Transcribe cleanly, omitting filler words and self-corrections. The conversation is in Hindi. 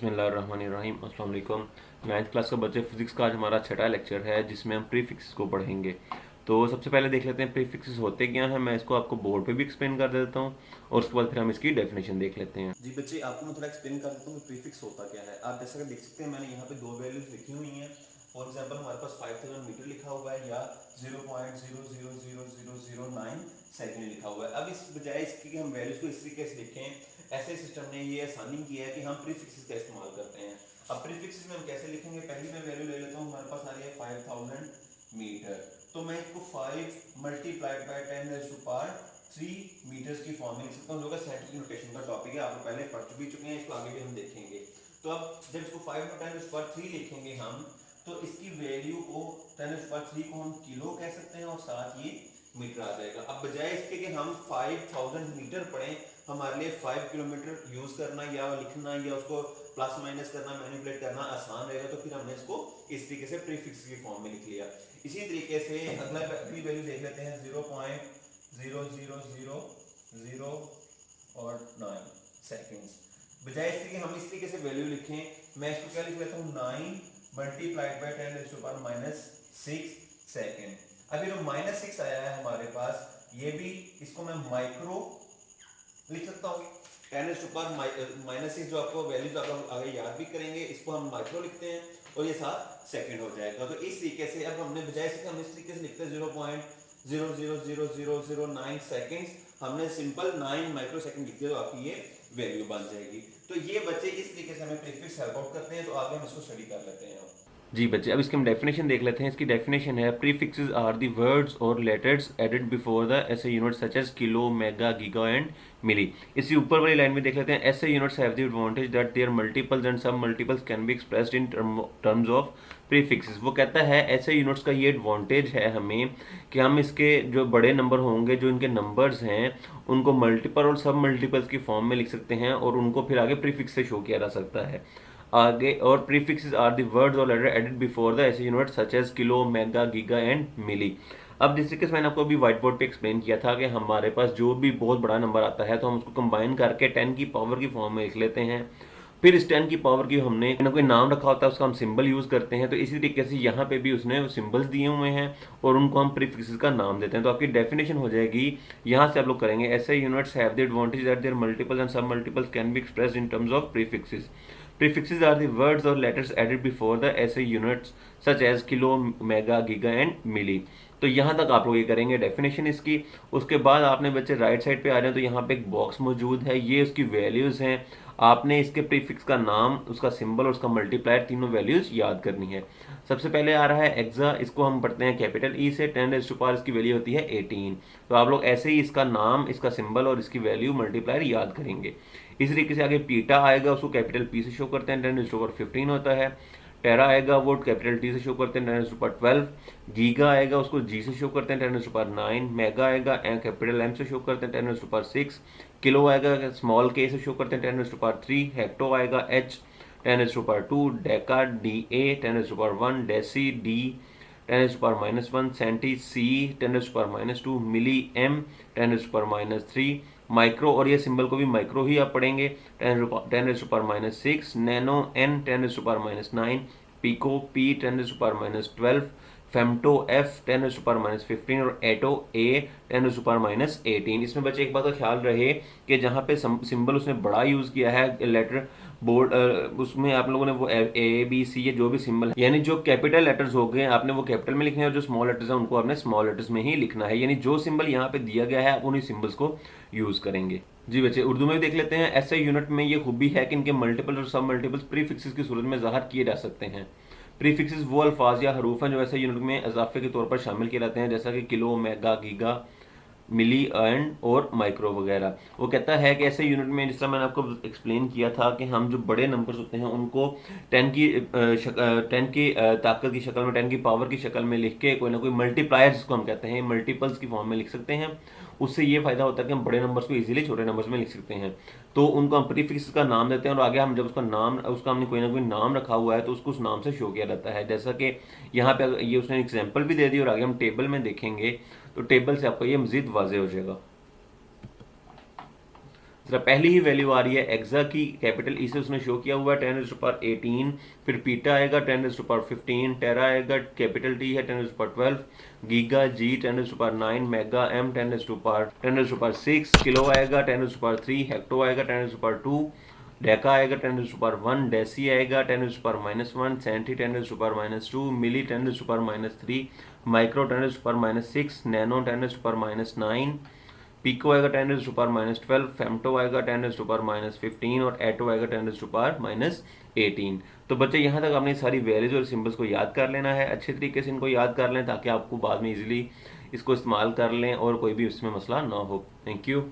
बिस्मिल्लाहिर्रहमानिर्रहीम। अस्सलाम वालेकुम। 9th क्लास का बच्चे फिजिक्स का आज हमारा छठा लेक्चर है जिसमें हम प्रीफिक्स को पढ़ेंगे। तो सबसे पहले देख लेते हैं प्रीफिक्सेस होते क्या हैं। मैं इसको आपको बोर्ड पे भी एक्सप्लेन कर देता हूँ और उसके बाद फिर हम इसकी डेफिनेशन देख लेते हैं। जी बच्चे, आपको मैं थोड़ा एक्सप्लेन कर देता हूँ कि प्रीफिक्स होता क्या है। आप जैसा कि देख सकते हैं, मैंने यहाँ पे दो वैल्यूज लिखी हुई हैं। फॉर एग्जांपल हमारे पास 5000 मीटर लिखा हुआ है या 0.000009 सेकंड लिखा हुआ है। अब इस बजाय इसकी कि हम वैल्यूज को इस तरीके से लिखें, ऐसे सिस्टम ने ये आसानी की है कि हम प्रीफिक्सेस का इस्तेमाल करते हैं। अब प्रीफिक्सेस में हम कैसे लिखेंगे, पहली मैं वैल्यू ले लेता हूँ, हमारे पास आ रही है 5000 मीटर। तो मैं इसको 5 मल्टीप्लाइड बाय 10⁻³ मीटर्स की फॉर्म में लिख सकता हूँ, जो कि साइंटिफिक नोटेशन का टॉपिक है, आप लोग पहले पढ़ भी चुके हैं, इसको आगे भी हम देखेंगे। तो अब जब इसको 5 × 10⁻³ लिखेंगे हम, तो इसकी वैल्यू को 10⁻³ को हम किलो कह सकते हैं और साथ ये मीटर आ जाएगा। अब बजाय इसके कि हम 5000 मीटर पढ़ें, हमारे लिए 5 किलोमीटर यूज करना या लिखना या उसको प्लस माइनस करना, मैनिपुलेट करना आसान रहेगा, तो फिर हमने इसको इस तरीके से प्रीफिक्स की फॉर्म में लिख लिया। इसी तरीके से अगली वैल्यू देख लेते हैं, 0.00009 सेकेंड्स। बजाय इसके कि हम इस तरीके से वैल्यू लिखें, मैं इसको क्या लिख लेता हूँ, 9 मल्टीप्लाइड बाय 10⁻⁻6 सेकेंड। अभी जो -6 आया है हमारे पास, ये भी इसको मैं माइक्रो लिख सकता हूँ। 10⁻⁻6 जो आपको वैल्यूज आप लोग आगे याद भी करेंगे, इसको हम माइक्रो लिखते हैं और ये साथ सेकंड हो जाएगा। तो इस तरीके से अब हमने बजाय से हम इस तरीके से लिखते हैं 0.0000009 सेकेंड्स, हमने सिंपल 9 माइक्रो सेकंड लिख दिया, तो आपकी ये वैल्यू बन जाएगी। तो ये बच्चे इस तरीके से हमें प्रीफिक्स हेल्प आउट करते हैं। तो आगे हम इसको स्टडी कर लेते हैं। जी बच्चे, अब इसकी हम डेफिनेशन देख लेते हैं। इसकी डेफिनेशन है prefixes are the words or letters added before the SI unit such as kilo, mega, giga and milli. इसी ऊपर वाली लाइन में देख लेते हैं, SI units have the advantage that their multiples and submultiples can be expressed in terms of prefixes. वो कहता है एसआई यूनिट्स का ये एडवांटेज है हमें कि हम इसके जो बड़े नंबर होंगे, जो इनके नंबर्स हैं, उनको मल्टीपल और सब मल्टीपल्स की फॉर्म में लिख सकते हैं और उनको फिर आगे प्रीफिक्स से शो किया जा सकता है आगे। और prefixes are the words or letter added before the SI unit such as kilo, mega, giga and milli. अब जिस तरीके से मैंने आपको अभी व्हाइट बोर्ड पे एक्सप्लेन किया था कि हमारे पास जो भी बहुत बड़ा नंबर आता है तो हम उसको कंबाइन करके 10 की पावर की फॉर्म में लिख लेते हैं। फिर इस 10 की पावर की हमने ना कोई नाम रखा होता है, उसका हम सिंबल यूज करते हैं। तो इसी तरीके से यहाँ पे भी उसने सिंबल्स दिए हुए हैं और उनको हम प्रीफिक्सेस का नाम देते हैं। तो आपकी डेफिनेशन हो जाएगी, यहाँ से आप लोग करेंगे, SI units have the advantage that their multiples and submultiples can be expressed in terms of prefixes. Prefixes are the words or letters added before the SI units such as kilo, mega, giga and milli. तो यहाँ तक आप लोग ये करेंगे डेफिनेशन इसकी। उसके बाद आपने बच्चे राइट साइड पे आ रहे हैं तो यहाँ पे एक बॉक्स मौजूद है, ये उसकी वैल्यूज हैं। आपने इसके प्रीफिक्स का नाम, उसका सिंबल और उसका मल्टीप्लायर, तीनों वैल्यूज याद करनी है। सबसे पहले आ रहा है एक्सा, इसको हम पढ़ते हैं कैपिटल ई से। 10⁻⁴ इसकी वैल्यू होती है 18। तो आप लोग ऐसे ही इसका नाम, इसका सिंबल और इसकी वैल्यू मल्टीप्लायर याद करेंगे। इस तरीके से आगे पीटा आएगा, उसको कैपिटल पी से शो करते हैं, 10⁻15 होता है। टेरा आएगा, वो कैपिटल टी से शो करते हैं, 10⁻12। गीगा आएगा, उसको जी से शो करते हैं, 10⁻9। मेगा आएगा, कैपिटल एम से शो करते हैं, 10⁻6। किलो आएगा, स्मॉल के से शो करते हैं, 10⁻3। हेक्टो आएगा, H, 10⁻2। Deca, D A, 10⁻1। Deci, D, 10⁻−1। Centi, C, 10⁻−2। Milli, M, 10⁻−3। Micro, और ये सिंबल को भी माइक्रो ही आप पढ़ेंगे, 10⁻6। Nano, N, 10⁻9। Pico, P, 10⁻12। Femto, F, 10⁻15 और एटो, ए, 10⁻18। इसमें बच्चे एक बात का ख्याल रहे कि जहाँ पे सिंबल उसने बड़ा यूज किया है लेटर बोर्ड, उसमें आप लोगों ने वो ए बी सी ये जो भी सिंबल है, यानी जो कैपिटल लेटर्स हो गए आपने वो कैपिटल में लिखने हैं और जो स्मॉल लेटर्स हैं उनको आपने स्मॉल लेटर्स में ही लिखना है। यानी जो सिंबल यहाँ पे दिया गया है आप उन्हीं सिंबल्स को यूज करेंगे। जी बच्चे, उर्दू में भी देख लेते हैं। ऐसे यूनिट में ये खूबी है कि इनके मल्टीपल और सब मल्टीपल्स प्रीफिक्सेस की सूरत में ज़ाहिर किए जा सकते हैं। प्रीफिक्सेस वो अल्फाज या हरूफ हैं जो ऐसे यूनिट में इजाफे के तौर पर शामिल किए जाते हैं, जैसा कि kilo, mega, giga, milli and और माइक्रो वगैरह। वो कहता है कि ऐसे यूनिट में, जिस तरह मैंने आपको एक्सप्लेन किया था कि हम जो बड़े नंबर्स होते हैं उनको 10 की ताकत की शक्ल में, 10 की पावर की शक्ल में लिख के कोई ना कोई मल्टीप्लायर, जिसको हम कहते हैं, मल्टीपल्स की फॉर्म में लिख सकते हैं। उससे ये फायदा होता है कि हम बड़े नंबर्स को इजीली छोटे नंबर्स में लिख सकते हैं। तो उनको हम प्रीफिक्स का नाम देते हैं और आगे हम जब उसका नाम, उसका हमने कोई ना कोई नाम रखा हुआ है तो उसको उस नाम से शो किया जाता है। जैसा कि यहाँ पे ये उसने एग्जाम्पल भी दे दी और आगे हम टेबल में देखेंगे तो टेबल से आपको ये मजीद वाजे हो जाएगा। जरा पहली ही वैल्यू आ रही है एक्सा की कैपिटल ई से उसने शो किया हुआ है 10⁻18, फिर पीटा आएगा 10⁻15, टेरा आएगा कैपिटल टी है 10⁻12, गीगा जी 10⁻9, मेगा एम 10⁻6, किलो आएगा 10⁻3, हेक्टो आएगा 10⁻2, डेका आएगा 10⁻1, डेसी आएगा 10⁻1, सेंटी 10⁻2, मिली 10⁻3, माइक्रो 10⁻6, नैनो 10⁻9, पिको आएगा 10⁻12, फेम्टो आएगा 10⁻15 और एटो आएगा 10⁻18। तो बच्चे यहाँ तक आपने सारी वैल्यूज और सिंबल्स को याद कर लेना है, अच्छे तरीके से इनको याद कर लें ताकि आपको बाद में इजीली इसको इस्तेमाल कर लें और कोई भी इसमें मसला ना हो। Thank you.